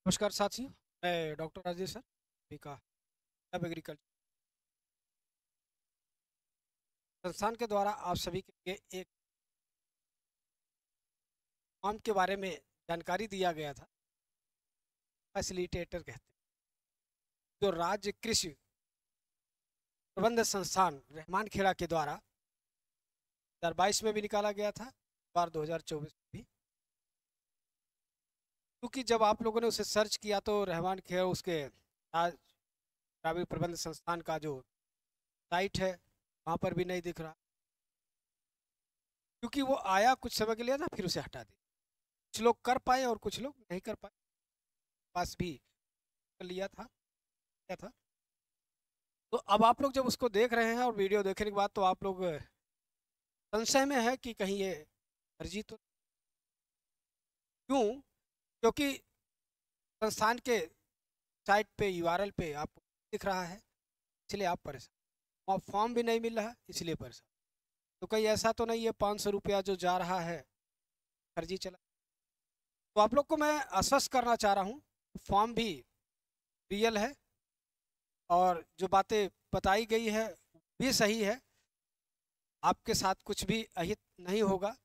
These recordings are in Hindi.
नमस्कार साथियों। मैं डॉक्टर राजेश सर का अब एग्रीकल्चर संस्थान के द्वारा आप सभी के लिए एक फॉर्म के बारे में जानकारी दिया गया था। फैसिलिटेटर कहते हैं, जो राज्य कृषि प्रबंध संस्थान रहमान खेड़ा के द्वारा 2022 में भी निकाला गया था और 2024 में भी। क्योंकि जब आप लोगों ने उसे सर्च किया तो रहमान खेड़ा उसके राज्य ग्रामीण प्रबंध संस्थान का जो साइट है वहाँ पर भी नहीं दिख रहा, क्योंकि वो आया कुछ समय के लिए था फिर उसे हटा दिया। कुछ लोग कर पाए और कुछ लोग नहीं कर पाए। पास भी कर लिया था, क्या था। तो अब आप लोग जब उसको देख रहे हैं और वीडियो देखने के बाद तो आप लोग संशय में है कि कहीं ये फर्जी तो क्यों, क्योंकि संस्थान के साइट पे यूआरएल पे आपको दिख रहा है, इसलिए आप परेशान। और फॉर्म भी नहीं मिल रहा इसलिए परेशान। तो कहीं ऐसा तो नहीं है 500 रुपया जो जा रहा है फर्जी चला। तो आप लोग को मैं आश्वस्त करना चाह रहा हूँ, फॉर्म भी रियल है और जो बातें बताई गई है भी सही है। आपके साथ कुछ भी अहित नहीं होगा,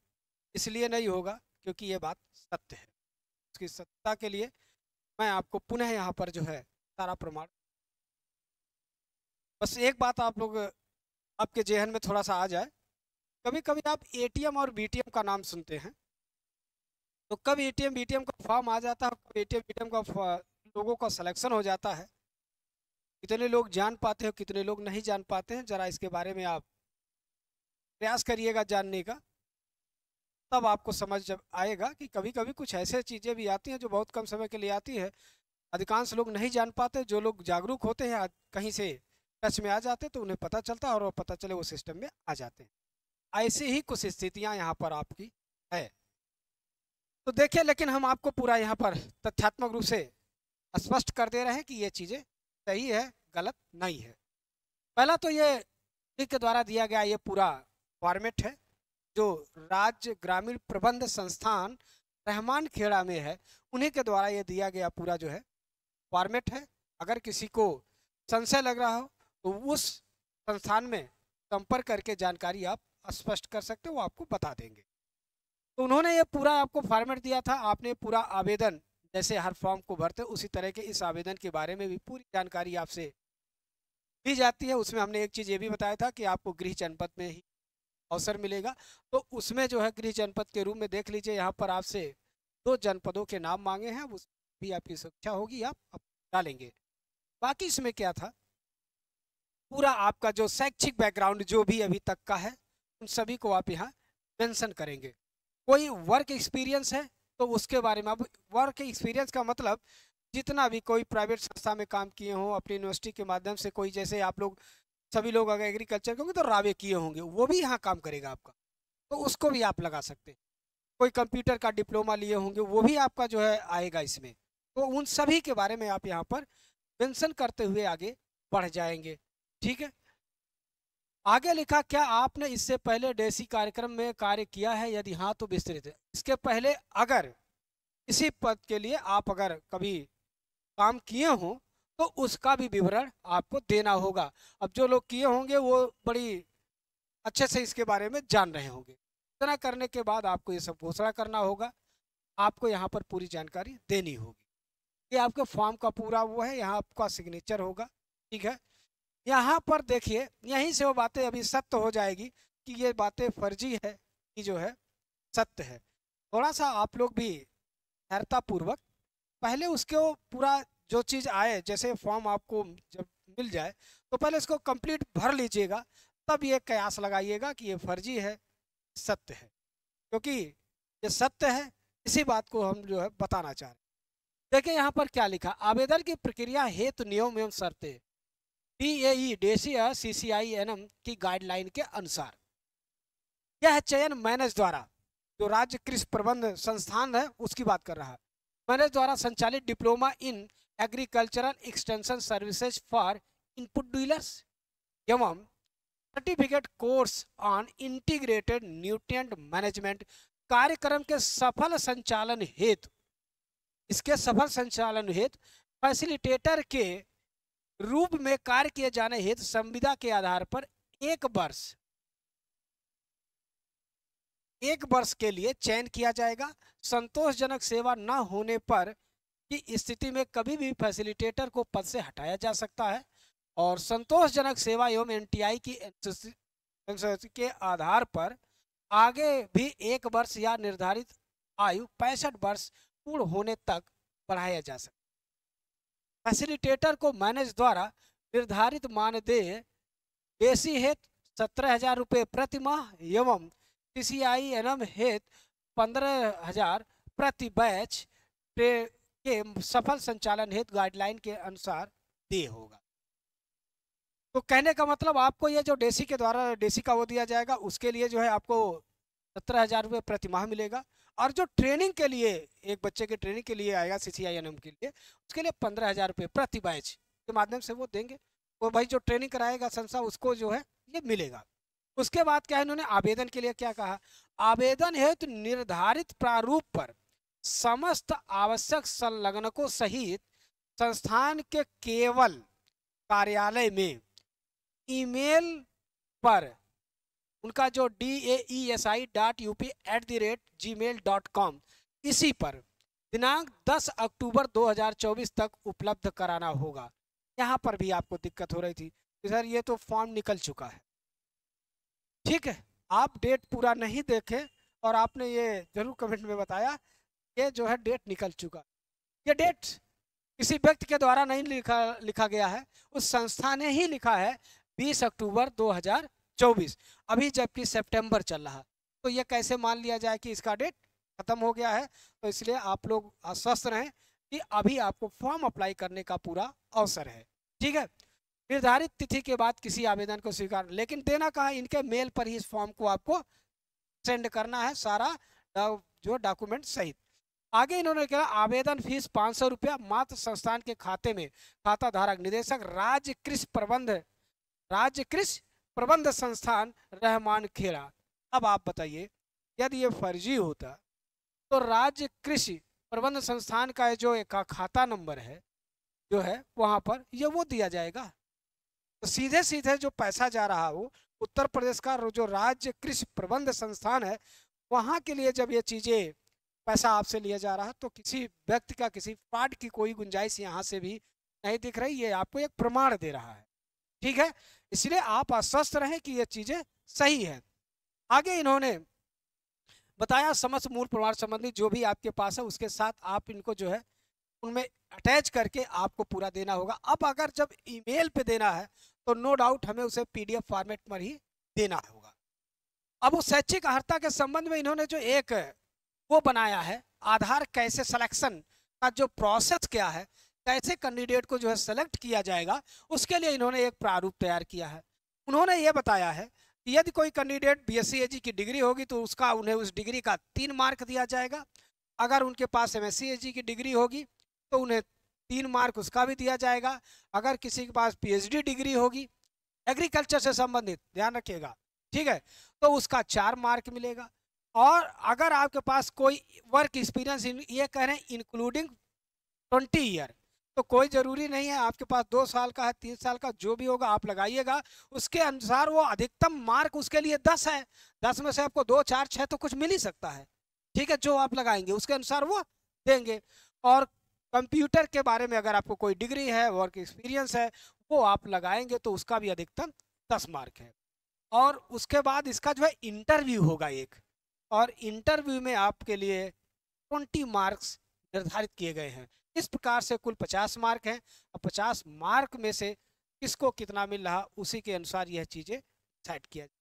इसलिए नहीं होगा क्योंकि ये बात सत्य है। उसकी सत्यता के लिए मैं आपको पुनः यहाँ पर जो है सारा प्रमाण। बस एक बात आप लोग आपके जेहन में थोड़ा सा आ जाए, कभी कभी आप एटीएम और बीटीएम का नाम सुनते हैं। तो कब एटीएम बीटीएम का फॉर्म आ जाता है, कब एटीएम बीटीएम का लोगों का सिलेक्शन हो जाता है, कितने लोग जान पाते हैं कितने लोग नहीं जान पाते हैं, जरा इसके बारे में आप प्रयास करिएगा जानने का। तब आपको समझ जब आएगा कि कभी कभी कुछ ऐसे चीज़ें भी आती हैं जो बहुत कम समय के लिए आती है। अधिकांश लोग नहीं जान पाते, जो लोग जागरूक होते हैं कहीं से टच में आ जाते तो उन्हें पता चलता है और वो पता चले वो सिस्टम में आ जाते हैं। ऐसी ही कुछ स्थितियां यहाँ पर आपकी है। तो देखिए, लेकिन हम आपको पूरा यहाँ पर तथ्यात्मक रूप से स्पष्ट कर दे रहे हैं कि ये चीज़ें सही है, गलत नहीं है। पहला तो ये के द्वारा दिया गया ये पूरा फॉर्मेट है जो राज्य ग्रामीण प्रबंध संस्थान रहमान खेड़ा में है, उन्हीं के द्वारा ये दिया गया पूरा जो है फॉर्मेट है। अगर किसी को संशय लग रहा हो तो उस संस्थान में संपर्क करके जानकारी आप स्पष्ट कर सकते हो, वो आपको बता देंगे। तो उन्होंने ये पूरा आपको फॉर्मेट दिया था, आपने पूरा आवेदन जैसे हर फॉर्म को भरते उसी तरह के इस आवेदन के बारे में भी पूरी जानकारी आपसे दी जाती है। उसमें हमने एक चीज़ ये भी बताया था कि आपको गृह जनपद में ही अवसर मिलेगा। तो उसमें जो है गृह जनपद के रूप में देख लीजिए, यहाँ पर आपसे 2 जनपदों के नाम मांगे हैं, उस भी आपकी सुरक्षा होगी, आप डालेंगे। बाकी इसमें क्या था, पूरा आपका जो शैक्षिक बैकग्राउंड जो भी अभी तक का है उन सभी को आप यहाँ मेंशन करेंगे। कोई वर्क एक्सपीरियंस है तो उसके बारे में। अब वर्क एक्सपीरियंस का मतलब जितना भी कोई प्राइवेट संस्था में काम किए हों अपनी यूनिवर्सिटी के माध्यम से, कोई जैसे आप लोग सभी लोग अगर एग्रीकल्चर के होंगे तो रावे किए होंगे, वो भी यहाँ काम करेगा आपका, तो उसको भी आप लगा सकते हैं। कोई कंप्यूटर का डिप्लोमा लिए होंगे वो भी आपका जो है आएगा इसमें। तो उन सभी के बारे में आप यहाँ पर मेंशन करते हुए आगे बढ़ जाएंगे। ठीक है। आगे लिखा, क्या आपने इससे पहले डेसी कार्यक्रम में कार्य किया है, यदि हाँ तो विस्तृत है। इसके पहले अगर इसी पद के लिए आप अगर कभी काम किए हों तो उसका भी विवरण आपको देना होगा। अब जो लोग किए होंगे वो बड़ी अच्छे से इसके बारे में जान रहे होंगे। इतना करने के बाद आपको ये सब घोषणा करना होगा, आपको यहाँ पर पूरी जानकारी देनी होगी। ये आपके फॉर्म का पूरा वो है, यहाँ आपका सिग्नेचर होगा। ठीक है। यहाँ पर देखिए, यहीं से वो बातें अभी सत्य हो जाएगी कि ये बातें फर्जी है कि जो है सत्य है। थोड़ा सा आप लोग भी धैर्यता पूर्वक पहले उसके वो पूरा जो चीज़ आए, जैसे फॉर्म आपको जब मिल जाए तो पहले इसको कंप्लीट भर लीजिएगा, तब ये कयास लगाइएगा कि ये फर्जी है सत्य है। क्योंकि ये सत्य है, इसी बात को हम जो है बताना चाह रहे हैं। देखिए यहाँ पर क्या लिखा, आवेदन की प्रक्रिया हेतु नियम एवं शर्तें DAE देशी CCINM की गाइडलाइन के अनुसार यह चयन मैनेज द्वारा, जो राज्य कृषि प्रबंध संस्थान है उसकी बात कर रहा है, मैनेज द्वारा संचालित diploma in agricultural extension services for input dealers एवं certificate course on integrated nutrient management कार्यक्रम के सफल संचालन हेतु इसके सफल संचालन हेतु फैसिलिटेटर के रूप में कार्य किए जाने हेतु संविदा के आधार पर एक वर्ष के लिए चयन किया जाएगा। संतोषजनक सेवा न होने पर की स्थिति में कभी भी फैसिलिटेटर को पद से हटाया जा सकता है और संतोषजनक सेवा एवं एनटीआई की के आधार पर आगे भी 1 वर्ष या निर्धारित आयु 65 वर्ष पूर्ण होने तक बढ़ाया जा सकता है। फैसिलिटेटर को मैनेज द्वारा निर्धारित मानदेय बेसी हेतु 17,000 रुपये प्रति माह एवं CCINM हेतु 15,000 प्रति बैच के सफल संचालन हेतु गाइडलाइन के अनुसार देय होगा। तो कहने का मतलब आपको ये जो डेसी के द्वारा डेसी का वो दिया जाएगा उसके लिए जो है आपको 17,000 रुपये प्रति माह मिलेगा और जो ट्रेनिंग के लिए एक बच्चे के ट्रेनिंग के लिए आएगा CCINM के लिए उसके लिए 15,000 रुपये प्रति बैच के माध्यम से वो देंगे। वो भाई जो ट्रेनिंग कराएगा संस्था उसको जो है ये मिलेगा। उसके बाद क्या है इन्होंने आवेदन के लिए क्या कहा, आवेदन हेतु निर्धारित प्रारूप पर समस्त आवश्यक संलग्नकों सहित संस्थान के केवल कार्यालय में ईमेल पर उनका जो daesi.up@gmail.com इसी पर दिनांक 10 अक्टूबर 2024 तक उपलब्ध कराना होगा। यहाँ पर भी आपको दिक्कत हो रही थी कि सर ये तो फॉर्म निकल चुका है, ठीक है, आप डेट पूरा नहीं देखे और आपने ये जरूर कमेंट में बताया ये जो है डेट निकल चुका। ये डेट किसी व्यक्ति के द्वारा नहीं लिखा गया है, उस संस्था ने ही लिखा है 20 अक्टूबर 2024, अभी जबकि सितंबर चल रहा, तो ये कैसे मान लिया जाए कि इसका डेट खत्म हो गया है। तो इसलिए आप लोग आश्वस्त रहें कि अभी आपको फॉर्म अप्लाई करने का पूरा अवसर है, ठीक है। निर्धारित तिथि के बाद किसी आवेदन को स्वीकार, लेकिन देना कहाँ, इनके मेल पर ही इस फॉर्म को आपको सेंड करना है, सारा जो डॉक्यूमेंट सहित। आगे इन्होंने कहा आवेदन फीस 500 रुपया मात्र संस्थान के खाते में खाता धारक निदेशक राज्य कृषि प्रबंध संस्थान रहमान खेड़ा। अब आप बताइए यदि ये फर्जी होता तो राज्य कृषि प्रबंध संस्थान का जो एक खाता नंबर है जो है वहां पर ये वो दिया जाएगा, तो सीधे सीधे जो पैसा जा रहा हो उत्तर प्रदेश का जो राज्य कृषि प्रबंध संस्थान है वहां के लिए जब ये चीजें पैसा आपसे लिया जा रहा है तो किसी व्यक्ति का किसी फ्रॉड की कोई गुंजाइश यहाँ से भी नहीं दिख रही, ये आपको एक प्रमाण दे रहा है, ठीक है। इसलिए आप आश्वस्त रहें कि ये चीजें सही है। आगे इन्होंने बताया समस्त मूल प्रमाण संबंधी जो भी आपके पास है उसके साथ आप इनको जो है उनमें अटैच करके आपको पूरा देना होगा। अब अगर जब ईमेल पे देना है तो नो डाउट हमें उसे PDF फॉर्मेट में ही देना होगा। अब उस शैक्षिक अर्हता के संबंध में इन्होंने जो एक वो बनाया है आधार कैसे सिलेक्शन का जो प्रोसेस क्या है, कैसे कैंडिडेट को जो है सेलेक्ट किया जाएगा, उसके लिए इन्होंने एक प्रारूप तैयार किया है। उन्होंने ये बताया है कि यदि कोई कैंडिडेट BSc AG की डिग्री होगी तो उसका उन्हें उस डिग्री का 3 मार्क दिया जाएगा। अगर उनके पास MSc AG की डिग्री होगी तो उन्हें 3 मार्क उसका भी दिया जाएगा। अगर किसी के पास PhD डिग्री होगी एग्रीकल्चर से संबंधित, ध्यान रखिएगा, ठीक है, तो उसका 4 मार्क मिलेगा। और अगर आपके पास कोई वर्क एक्सपीरियंस, ये कह रहे हैं इंक्लूडिंग 20 ईयर, तो कोई ज़रूरी नहीं है आपके पास 2 साल का है 3 साल का, जो भी होगा आप लगाइएगा, उसके अनुसार वो अधिकतम मार्क उसके लिए 10 है, 10 में से आपको 2 4 6 तो कुछ मिल ही सकता है, ठीक है, जो आप लगाएंगे उसके अनुसार वो देंगे। और कंप्यूटर के बारे में अगर आपको कोई डिग्री है, वर्क एक्सपीरियंस है, वो आप लगाएंगे तो उसका भी अधिकतम 10 मार्क है। और उसके बाद इसका जो है इंटरव्यू होगा एक, और इंटरव्यू में आपके लिए 20 मार्क्स निर्धारित किए गए हैं। इस प्रकार से कुल 50 मार्क हैं और 50 मार्क में से किसको कितना मिल रहा उसी के अनुसार यह चीज़ें सेट किया जाए।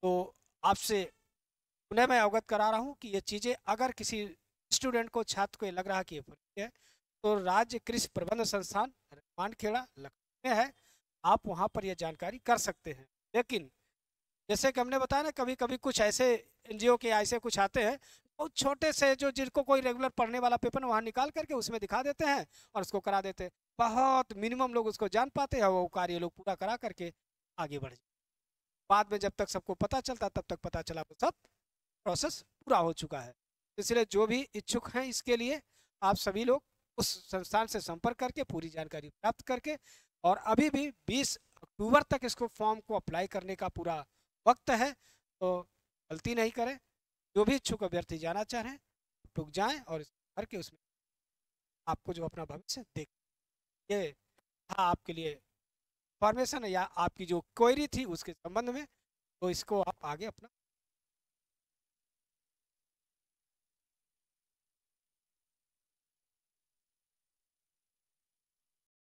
तो आपसे उन्हें मैं अवगत करा रहा हूँ कि ये चीज़ें अगर किसी स्टूडेंट को, छात्र को लग रहा कि ये फर्जी है तो राज्य कृषि प्रबंध संस्थान रहमान खेड़ा लखनऊ में है, आप वहाँ पर यह जानकारी कर सकते हैं। लेकिन जैसे कि हमने बताया ना, कभी कभी कुछ ऐसे NGO के ऐसे कुछ आते हैं बहुत छोटे से, जो जिनको कोई रेगुलर पढ़ने वाला पेपर वहाँ निकाल करके उसमें दिखा देते हैं और उसको करा देते हैं। बहुत मिनिमम लोग उसको जान पाते हैं, वो कार्य लोग पूरा करा करके आगे बढ़ जाते। बाद में जब तक सबको पता चलता तब तक पता चला वो सब प्रोसेस पूरा हो चुका है। इसलिए जो भी इच्छुक हैं इसके लिए आप सभी लोग उस संस्थान से संपर्क करके पूरी जानकारी प्राप्त करके, और अभी भी 20 अक्टूबर तक इसको फॉर्म को अप्लाई करने का पूरा वक्त है, तो गलती नहीं करें। जो भी इच्छुक अभ्यर्थी जाना चाह रहे हैं रुक जाएं और भर के उसमें आपको जो अपना भविष्य देख, ये था आपके लिए फॉर्मेशन या आपकी जो क्वेरी थी उसके संबंध में, तो इसको आप आगे अपना